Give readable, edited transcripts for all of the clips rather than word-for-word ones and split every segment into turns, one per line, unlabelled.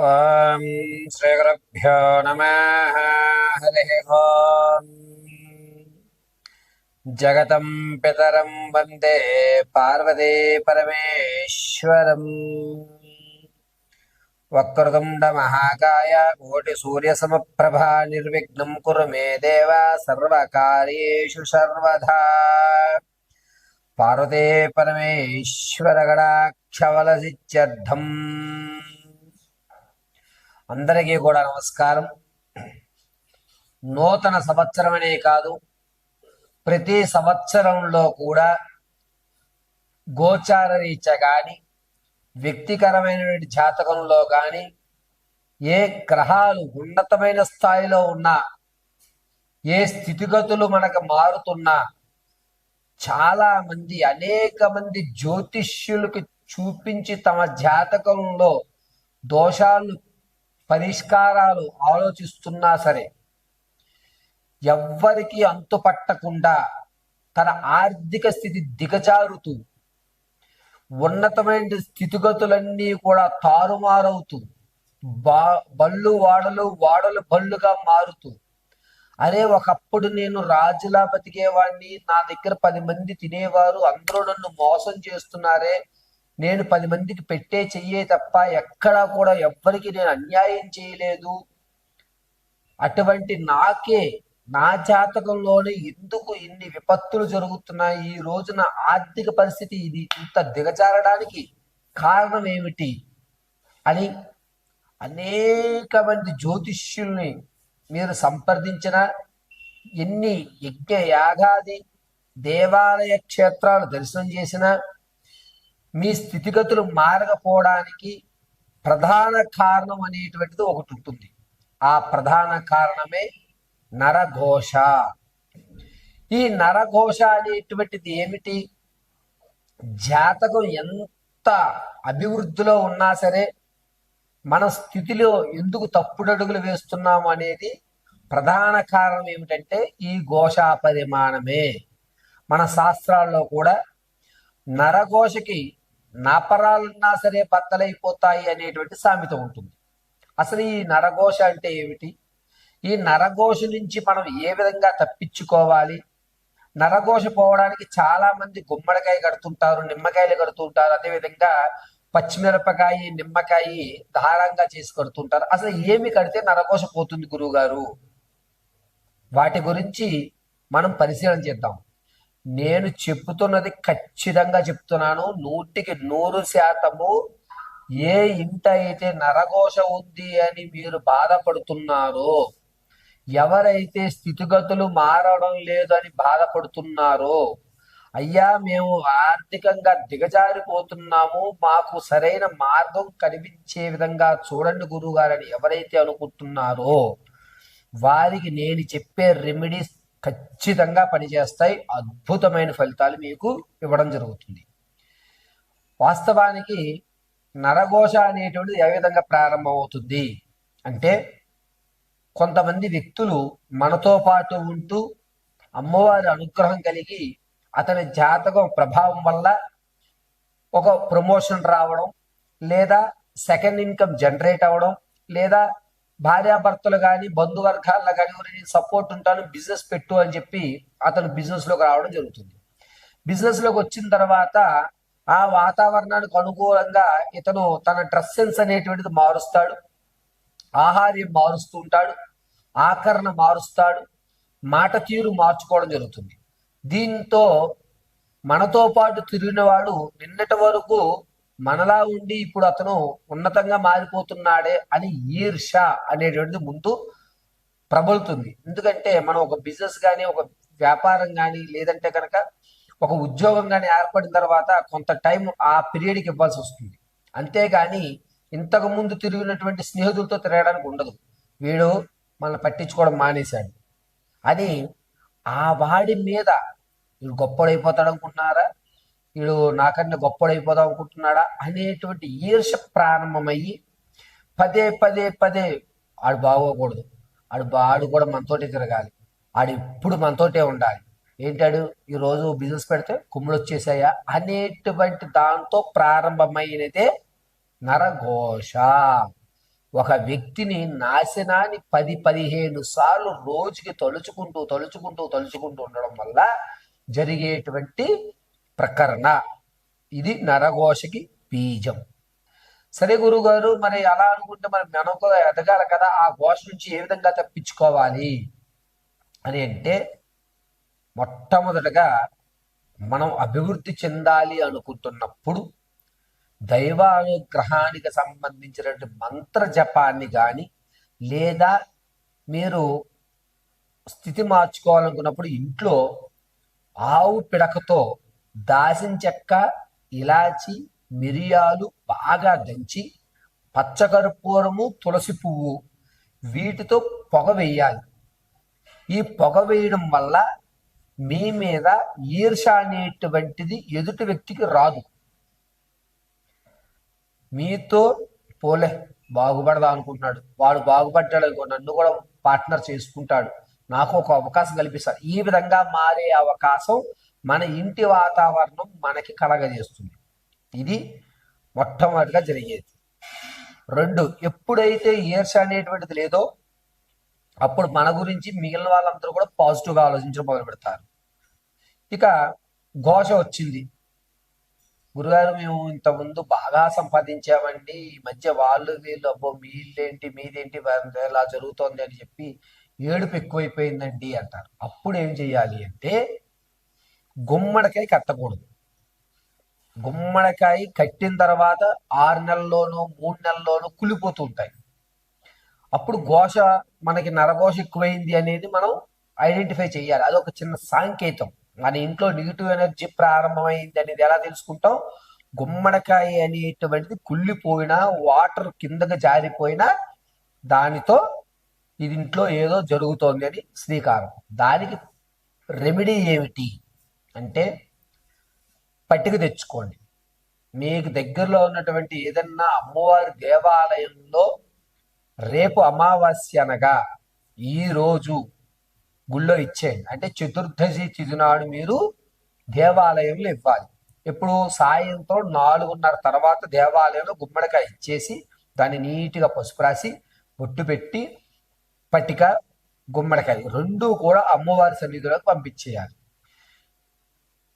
ఓం శ్రీ గురుభ్యో నమః. హరి ఓం. జగతం పితరం వందే పార్వతీ పరమేశ్వరం. వక్రతుండ మహాకాయ కోటి సూర్య సమప్రభ నిర్విఘ్నం కురు మే దేవ సర్వకార్యేషు సర్వదా. పార్వతీ పరమేశ్వర గణాక్షవలసిత్యర్థం. అందరికీ కూడా నమస్కారం. నూతన సంవత్సరమనే కాదు, ప్రతి సంవత్సరంలో కూడా గోచార రీత్యా కానీ వ్యక్తికరమైనటువంటి జాతకంలో కానీ ఏ గ్రహాలు ఉన్నతమైన స్థాయిలో ఉన్నా, ఏ స్థితిగతులు మనకు మారుతున్నా, చాలా మంది అనేక మంది జ్యోతిష్యులకు చూపించి తమ జాతకంలో దోషాలు పరిష్కారాలు ఆలోచిస్తున్నా సరే ఎవ్వరికి అంతుపట్టకుండా తన ఆర్థిక స్థితి దిగజారుతూ ఉన్నతమైన స్థితిగతులన్నీ కూడా తారుమారవుతూ బళ్ళు వాడలు వాడలు బళ్ళుగా మారుతూ, అరే ఒకప్పుడు నేను రాజులా బతికేవాడిని, నా దగ్గర 10 మంది తినేవారు, అందరూ నన్ను మోసం చేస్తున్నారే, నేను 10 మందికి పెట్టే చెయ్యే తప్ప ఎక్కడా కూడా ఎవ్వరికి నేను అన్యాయం చేయలేదు, అటువంటి నాకే నా జాతకంలోనే ఎందుకు ఇన్ని విపత్తులు జరుగుతున్నాయి, ఈ రోజున ఆర్థిక పరిస్థితి ఇది ఇంత దిగజారడానికి కారణం ఏమిటి అని అనేక మంది జ్యోతిష్యుల్ని మీరు సంప్రదించిన, ఎన్ని యజ్ఞ యాగాది దేవాలయ క్షేత్రాలు దర్శనం చేసిన మీ స్థితిగతులు మారకపోవడానికి ప్రధాన కారణం అనేటువంటిది ఒకటి ఉంటుంది. ఆ ప్రధాన కారణమే నరఘోష. ఈ నరఘోష అనేటువంటిది ఏమిటి? జాతకం ఎంత అభివృద్ధిలో ఉన్నా సరే మన స్థితిలో ఎందుకు తప్పుడడుగులు వేస్తున్నాము అనేది ప్రధాన కారణం ఏమిటంటే ఈ ఘోషా పరిమాణమే. మన శాస్త్రాల్లో కూడా నరఘోషకి నాపరాలున్నా సరే బద్దలైపోతాయి అనేటువంటి సామెత ఉంటుంది. అసలు ఈ నరఘోష అంటే ఏమిటి? ఈ నరఘోష నుంచి మనం ఏ విధంగా తప్పించుకోవాలి? నరఘోష పోవడానికి చాలా మంది గుమ్మడికాయ కడుతుంటారు, నిమ్మకాయలు కడుతుంటారు, అదేవిధంగా పచ్చిమిరపకాయ నిమ్మకాయ ధారంగా చేసి కడుతుంటారు. అసలు ఏమి కడితే నరఘోష పోతుంది గురువు గారు? వాటి గురించి మనం పరిశీలన చేద్దాం. నేను చెప్తున్నది ఖచ్చితంగా చెప్తున్నాను, 100% ఏ ఇంట అయితే నరఘోష ఉంది అని మీరు బాధపడుతున్నారో, ఎవరైతే స్థితిగతులు మారడం లేదు అని బాధపడుతున్నారో, అయ్యా మేము ఆర్థికంగా దిగజారిపోతున్నాము, మాకు సరైన మార్గం కనిపించే విధంగా చూడండి గురువు గారని ఎవరైతే అనుకుంటున్నారో వారికి నేను చెప్పే రెమెడీస్ ఖచ్చితంగా పనిచేస్తాయి. అద్భుతమైన ఫలితాలు మీకు ఇవ్వడం జరుగుతుంది. వాస్తవానికి నరఘోష అనేటువంటిది ఏ విధంగా ప్రారంభమవుతుంది అంటే, కొంతమంది వ్యక్తులు మనతో పాటు ఉంటూ అమ్మవారి అనుగ్రహం కలిగి అతని జాతకం ప్రభావం వల్ల ఒక ప్రమోషన్ రావడం, లేదా సెకండ్ ఇన్కమ్ జనరేట్ అవ్వడం, లేదా భార్యాభర్తలు కానీ బంధువర్గాల్లో కానీ నేను సపోర్ట్ ఉంటాను బిజినెస్ పెట్టు అని చెప్పి అతను బిజినెస్లోకి రావడం జరుగుతుంది. బిజినెస్లోకి వచ్చిన తర్వాత ఆ వాతావరణానికి అనుకూలంగా ఇతను తన డ్రెస్ సెన్స్ అనేటువంటిది మారుస్తాడు, ఆహార్యం మారుస్తూ ఉంటాడు, ఆకరణ మారుస్తాడు, మాట తీరు మార్చుకోవడం జరుగుతుంది. దీంతో మనతో పాటు తిరిగిన వాడు నిన్నటి వరకు మనలా ఉండి ఇప్పుడు అతను ఉన్నతంగా మారిపోతున్నాడే అని ఈర్ష అనేటువంటిది ముందు ప్రబలుతుంది. ఎందుకంటే మనం ఒక బిజినెస్ కానీ, ఒక వ్యాపారం కానీ, లేదంటే కనుక ఒక ఉద్యోగం కానీ ఏర్పడిన తర్వాత కొంత టైం ఆ పీరియడ్కి ఇవ్వాల్సి వస్తుంది. అంతేగాని ఇంతకు ముందు తిరిగినటువంటి స్నేహితులతో తిరగడానికి ఉండదు. వీడు మనల్ని పట్టించుకోవడం మానేశాడు అని ఆ వాడి మీద వీడు గొప్పడైపోతాడు అనుకుంటున్నారా, వీడు నాకన్నా గొప్పడైపోదాం అనుకుంటున్నాడా అనేటువంటి ఈర్ష ప్రారంభమయ్యి పదే పదే పదే ఆడు బాగోకూడదు, ఆడు కూడా మనతోటే తిరగాలి, ఆడు ఎప్పుడు మనతోటే ఉండాలి, ఏంటాడు ఈరోజు బిజినెస్ పెడితే కుమ్ములు వచ్చేసాయా అనేటువంటి దాంతో ప్రారంభమైనదే నరఘోష. ఒక వ్యక్తిని నాశనాన్ని 10-15 సార్లు రోజుకి తలుచుకుంటూ ఉండడం వల్ల జరిగేటువంటి ప్రకరణ. ఇది నరఘోషకి బీజం. సరే గురుగారు, మరి అలా అనుకుంటే మరి మనకు ఎదగాలి కదా, ఆ ఘోష నుంచి ఏ విధంగా తప్పించుకోవాలి అని అంటే, మొట్టమొదటగా మనం అభివృద్ధి చెందాలి అనుకుంటున్నప్పుడు దైవానుగ్రహానికి సంబంధించినటువంటి మంత్ర జపాన్ని కానీ, లేదా మీరు స్థితి మార్చుకోవాలనుకున్నప్పుడు ఇంట్లో ఆవు పిడకతో దాసిన చెక్క, ఇలాచి, మిరియాలు బాగా దంచి పచ్చకర్పూరము, తులసి పువ్వు వీటితో పొగ వేయాలి. ఈ పొగ వేయడం వల్ల మీ మీద ఈర్ష అనేటువంటిది ఎదుటి వ్యక్తికి రాదు. మీతో పోలే బాగుపడదా అనుకుంటున్నాడు, వాడు బాగుపడ్డాడు అనుకో, నన్ను కూడా పార్ట్నర్ చేసుకుంటాడు, నాకు ఒక అవకాశం కల్పిస్తాడు. ఈ విధంగా మారే అవకాశం మన ఇంటి వాతావరణం మనకి కలగజేస్తుంది. ఇది మొట్టమొదటిగా జరిగేది. 2, ఎప్పుడైతే ఈర్ష అనేటువంటిది లేదో అప్పుడు మన గురించి మిగిలిన వాళ్ళందరూ కూడా పాజిటివ్గా ఆలోచించడం మొదలు పెడతారు. ఇక ఘోష వచ్చింది, గురుగారు మేము ఇంతకుముందు బాగా సంపాదించామండి, ఈ మధ్య వాళ్ళు వీళ్ళు అబ్బో మీదేంటి ఇలా జరుగుతోంది అని చెప్పి ఏడుపు ఎక్కువైపోయిందండి అంటారు. అప్పుడు ఏం చెయ్యాలి అంటే, గుమ్మడికాయ కట్టకూడదు. గుమ్మడికాయ కట్టిన తర్వాత 6 నెలల్లోనూ 3 నెలల్లోనూ కులిపోతూ ఉంటాయి. అప్పుడు ఘోష, మనకి నరఘోష ఎక్కువైంది అనేది మనం ఐడెంటిఫై చేయాలి. అది ఒక చిన్న సాంకేతం. మన ఇంట్లో నెగిటివ్ ఎనర్జీ ప్రారంభమైంది అనేది ఎలా తెలుసుకుంటాం? గుమ్మడికాయ అనేటువంటిది కుళ్ళిపోయినా, వాటర్ కిందకి జారిపోయినా దానితో ఇది ఇంట్లో ఏదో జరుగుతోంది అని శ్రీకారం. దానికి రెమెడీ ఏమిటి అంటే, పట్టిక తెచ్చుకోండి. మీకు దగ్గరలో ఉన్నటువంటి ఏదన్నా అమ్మవారి దేవాలయంలో రేపు అమావాస్య అనగా ఈరోజు గుళ్ళో ఇచ్చేయండి. అంటే చతుర్దశి తిథి నాడు మీరు దేవాలయంలో ఇవ్వాలి. ఇప్పుడు సాయంత్రం 4:30 తర్వాత దేవాలయంలో గుమ్మడికాయ ఇచ్చేసి దాన్ని నీట్గా పసుపు రాసి బొట్టు పెట్టి పట్టిక, గుమ్మడికాయ 2 కూడా అమ్మవారి సన్నిధిలోకి పంపించేయాలి.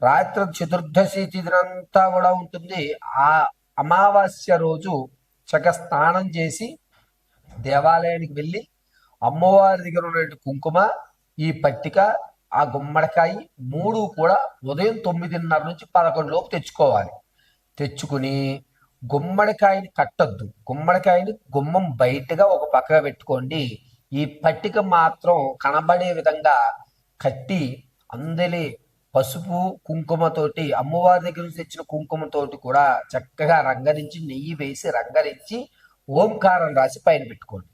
రాత్రి చతుర్దశి తిథినంతా కూడా ఉంటుంది. ఆ అమావాస్య రోజు చక్కగా స్నానం చేసి దేవాలయానికి వెళ్ళి అమ్మవారి దగ్గర ఉన్న కుంకుమ, ఈ పట్టిక, ఆ గుమ్మడికాయ 3 కూడా ఉదయం 9:30 నుంచి 11 లోపు తెచ్చుకోవాలి. తెచ్చుకుని గుమ్మడికాయని కట్టద్దు. గుమ్మడికాయని గుమ్మం బయటగా ఒక పక్కగా పెట్టుకోండి. ఈ పట్టిక మాత్రం కనబడే విధంగా కట్టి అందరి పసుపు కుంకుమతోటి, అమ్మవారి దగ్గర నుంచి తెచ్చిన కుంకుమతోటి కూడా చక్కగా రంగరించి, నెయ్యి వేసి రంగరించి ఓంకారం రాసి పైన పెట్టుకోండి.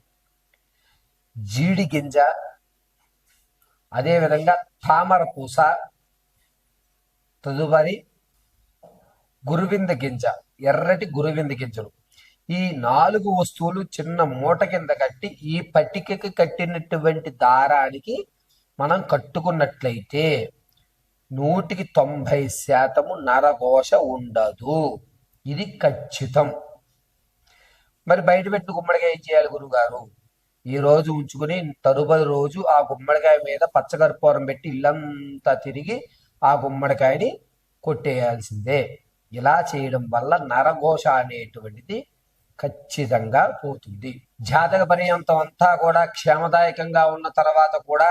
జీడి గింజ, అదేవిధంగా తామర పూస, తదుపరి గురువింద గింజ, ఎర్రటి గురువింద గింజలు, ఈ 4 వస్తువులు చిన్న మూట కింద కట్టి ఈ పట్టికకి కట్టినటువంటి దారానికి మనం కట్టుకున్నట్లయితే 190% నరఘోష ఉండదు. ఇది ఖచ్చితం. మరి బయట పెట్టిన గుమ్మడికాయ ఏం చేయాలి గురుగారు? ఈ రోజు ఉంచుకుని తదుపరి రోజు ఆ గుమ్మడికాయ మీద పచ్చకర్పూరం పెట్టి ఇల్లంతా తిరిగి ఆ గుమ్మడికాయని కొట్టేయాల్సిందే. ఇలా చేయడం వల్ల నరఘోష అనేటువంటిది ఖచ్చితంగా పోతుంది. జాతక పర్యంతం అంతా కూడా క్షేమదాయకంగా ఉన్న తర్వాత కూడా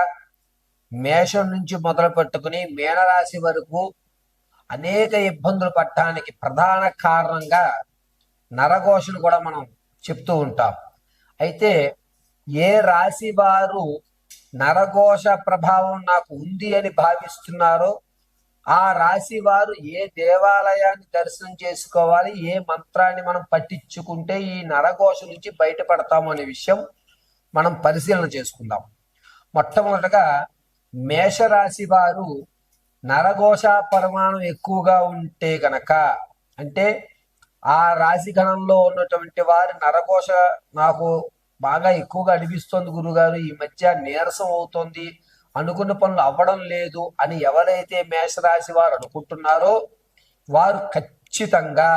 మేషం నుంచి మొదలు పెట్టుకుని మీనరాశి వరకు అనేక ఇబ్బందులు పడటానికి ప్రధాన కారణంగా నరఘోషను కూడా మనం చెప్తూ ఉంటాం. అయితే ఏ రాశి వారు నరఘోష ప్రభావం నాకు ఉంది అని భావిస్తున్నారో ఆ రాశి వారు ఏ దేవాలయాన్ని దర్శనం చేసుకోవాలి, ఏ మంత్రాన్ని మనం పట్టించుకుంటే ఈ నరఘోష నుంచి బయటపడతాము అనే విషయం మనం పరిశీలన చేసుకుందాం. మొట్టమొదటగా మేషరాశి వారు నరఘోష పరిమాణం ఎక్కువగా ఉంటే గనక, అంటే ఆ రాశి గణంలో ఉన్నటువంటి వారి నరఘోష నాకు బాగా ఎక్కువగా అనిపిస్తోంది గురుగారు, ఈ మధ్య నీరసం అవుతోంది, అనుకున్న పనులు అవ్వడం లేదు అని ఎవరైతే మేషరాశి వారు అనుకుంటున్నారో వారు ఖచ్చితంగా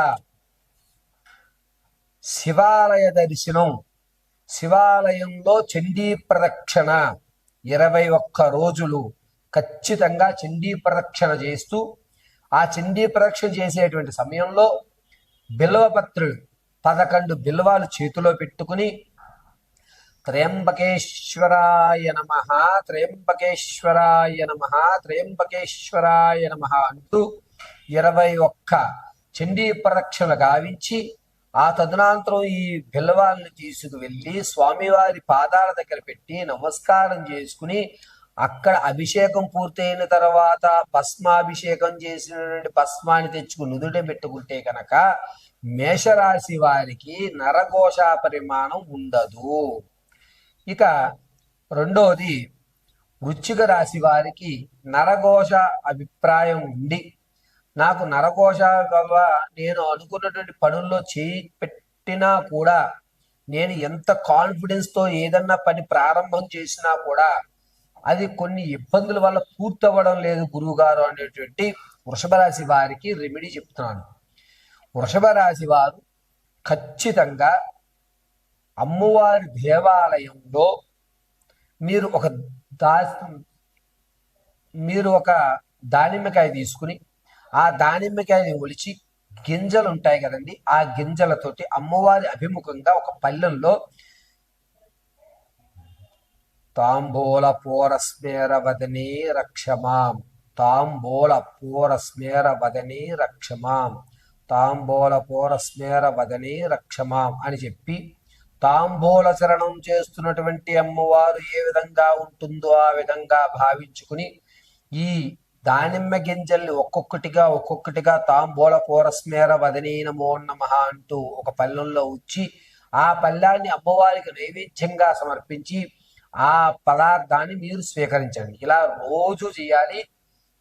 శివాలయ దర్శనం శివాలయంలో చండీ ప్రదక్షిణ 21 రోజులు ఖచ్చితంగా చండీ ప్రదక్షిణ చేస్తూ, ఆ చండీ ప్రదక్షిణ చేసేటువంటి సమయంలో బిల్వపత్రులు 11 బిల్వాలు చేతిలో పెట్టుకుని త్రయంబకేశ్వరాయ నమ, త్రయంబకేశ్వరాయ నమ, త్రయంబకేశ్వరాయ నమ అంటూ 21 చండీ ప్రదక్షిణ గావించి, ఆ తదనంతరం ఈ బిల్వాలను తీసుకువెళ్ళి స్వామివారి పాదాల దగ్గర పెట్టి నమస్కారం చేసుకుని, అక్కడ అభిషేకం పూర్తయిన తర్వాత భస్మాభిషేకం చేసినటువంటి భస్మాన్ని తెచ్చుకుని నుదుట పెట్టుకుంటే కనుక మేషరాశి వారికి నరఘోష పరిమాణం ఉండదు. ఇక రెండోది, వృశ్చిక రాశి వారికి నరఘోష అభిప్రాయం ఉండి, నాకు నరఘోష వల్ల నేను అనుకున్నటువంటి పనుల్లో చేయి పెట్టినా కూడా, నేను ఎంత కాన్ఫిడెన్స్తో ఏదన్నా పని ప్రారంభం చేసినా కూడా అది కొన్ని ఇబ్బందుల వల్ల పూర్తవ్వడం లేదు గురువుగారు అనేటువంటి వృషభ రాశి వారికి రెమెడీ చెప్తున్నాను. వృషభ రాశి వారు ఖచ్చితంగా అమ్మవారి దేవాలయంలో మీరు ఒక దానిమ్మకాయ తీసుకుని, ఆ దానిమ్మకాయని ఒలిచి గింజలు ఉంటాయి కదండి, ఆ గింజలతోటి అమ్మవారి అభిముఖంగా ఒక పళ్ళెంలో తాంబూల పూరస్మేర వదనే రక్షమాం, తాంబూల పూరస్మేర వదనే రక్షమాం, తాంబూల పూరస్మేర వదనే రక్షమాం అని చెప్పి, తాంబూల చరణం చేస్తున్నటువంటి అమ్మవారు ఏ విధంగా ఉంటుందో ఆ విధంగా భావించుకుని, ఈ దానిమ్మ గింజల్ని ఒక్కొక్కటిగా తాంబూల పూరస్మేర వదనే నమో నమః అంటూ ఒక పళ్ళెంలో ఉంచి, ఆ పళ్ళాన్ని అమ్మవారికి నైవేద్యంగా సమర్పించి ఆ పదార్థాన్ని మీరు స్వీకరించండి. ఇలా రోజు చేయాలి.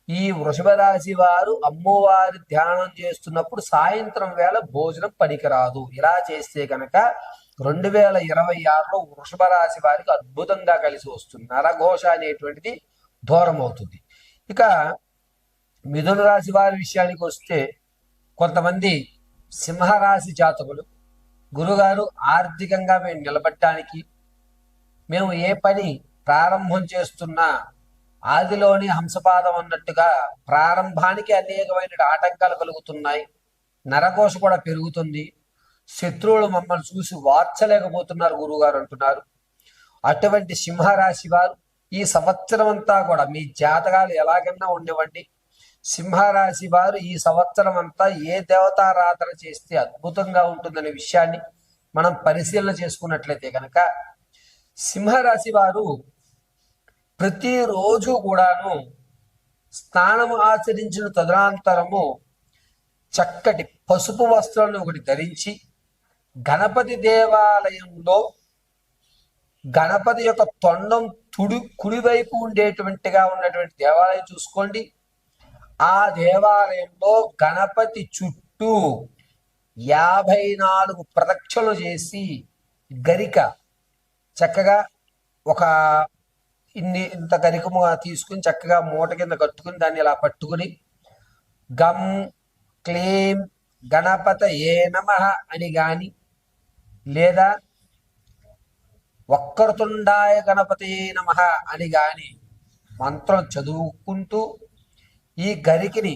ఈ వృషభ రాశి వారు అమ్మవారి ధ్యానం చేస్తున్నప్పుడు సాయంత్రం వేళ భోజనం పనికిరాదు. ఇలా చేస్తే కనుక 2026లో వృషభ రాశి వారికి అద్భుతంగా కలిసి వస్తుంది. నరఘోష అనేటువంటిది దూరం అవుతుంది. ఇక మిథున రాశి వారి విషయానికి వస్తే, కొంతమంది సింహరాశి జాతకులు, గురుగారు ఆర్థికంగా మేము నిలబడటానికి, మేము ఏ పని ప్రారంభం చేస్తున్నా ఆదిలోని హంసపాదం అన్నట్టుగా ప్రారంభానికి అనేకమైన ఆటంకాలు కలుగుతున్నాయి, నరఘోష కూడా పెరుగుతుంది, శత్రువులు మమ్మల్ని చూసి వార్చలేకపోతున్నారు గురువుగారు అంటున్నారు. అటువంటి సింహరాశి వారు ఈ సంవత్సరం అంతా కూడా మీ జాతకాలు ఎలాగన్నా ఉండేవండి, సింహరాశి వారు ఈ సంవత్సరం అంతా ఏ దేవతారాధన చేస్తే అద్భుతంగా ఉంటుందనే విషయాన్ని మనం పరిశీలన చేసుకున్నట్లయితే కనుక, సింహరాశి వారు ప్రతిరోజు కూడాను స్నానము ఆచరించిన తదనంతరము చక్కటి పసుపు వస్త్రాలను ఒకటి ధరించి, గణపతి దేవాలయంలో గణపతి యొక్క తొండం కుడివైపు ఉండేటువంటిగా ఉన్నటువంటి దేవాలయం చూసుకోండి. ఆ దేవాలయంలో గణపతి చుట్టూ 54 ప్రదక్షిణలు చేసి, గరిక చక్కగా ఒక ఇంత గరికము తీసుకుని చక్కగా మూట కింద కట్టుకుని దాన్ని ఇలా పట్టుకుని గం క్లీం గణపతయే నమః అని గాని, లేదా వక్రతుండాయ గణపతయే నమః అని గాని మంత్రం చదువుకుంటూ ఈ గరికిని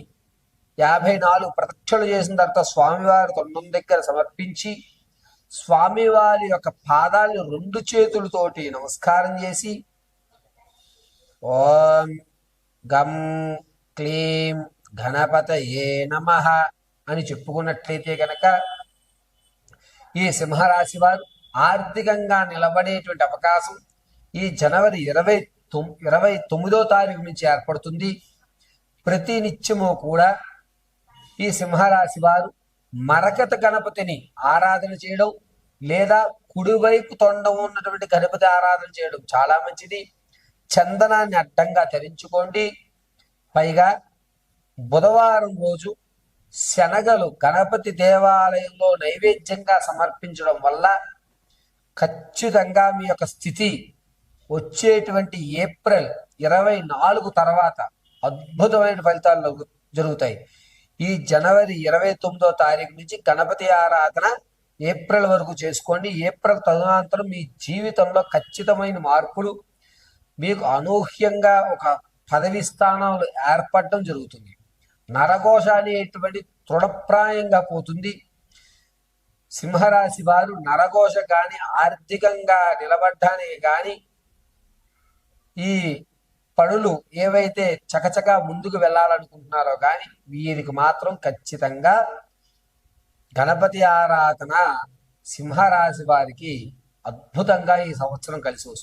54 ప్రదక్షిణలు చేసిన తర్వాత స్వామివారి తొండం దగ్గర సమర్పించి, స్వామివారి యొక్క పాదాలను 2 చేతులతోటి నమస్కారం చేసి, ఓం గం క్లీం గణపతయే నమః అని చెప్పుకున్నట్లయితే కనుక ఈ సింహరాశి వారు ఆర్థికంగా నిలబడేటువంటి అవకాశం ఈ జనవరి 29వ తారీఖు నుంచి ఏర్పడుతుంది. ప్రతి నిత్యము కూడా ఈ సింహరాశి వారు మరకత గణపతిని ఆరాధన చేయడం, లేదా కుడివైపు తొండం ఉన్నటువంటి గణపతి ఆరాధన చేయడం చాలా మంచిది. చందనాన్ని అడ్డంగా ధరించుకోండి. పైగా బుధవారం రోజు శనగలు గణపతి దేవాలయంలో నైవేద్యంగా సమర్పించడం వల్ల ఖచ్చితంగా మీ యొక్క స్థితి వచ్చేటువంటి ఏప్రిల్ 24 తర్వాత అద్భుతమైన ఫలితాలు జరుగుతాయి. ఈ జనవరి 29వ తారీఖు నుంచి గణపతి ఆరాధన ఏప్రిల్ వరకు చేసుకోండి. ఏప్రిల్ తదనంతరం మీ జీవితంలో ఖచ్చితమైన మార్పులు, మీకు అనూహ్యంగా ఒక పదవి స్థానాలు ఏర్పడడం జరుగుతుంది. నరఘోష అనేటువంటి తృఢప్రాయంగా పోతుంది. సింహరాశి వారు నరఘోష కానీ ఆర్థికంగా నిలబడ్డానే కానీ ఈ పనులు ఏవైతే చకచకా ముందుకు వెళ్ళాలనుకుంటున్నారో కానీ వీరికి మాత్రం ఖచ్చితంగా గణపతి ఆరాధన సింహరాశి వారికి అద్భుతంగా ఈ సంవత్సరం కలిసి వస్తుంది.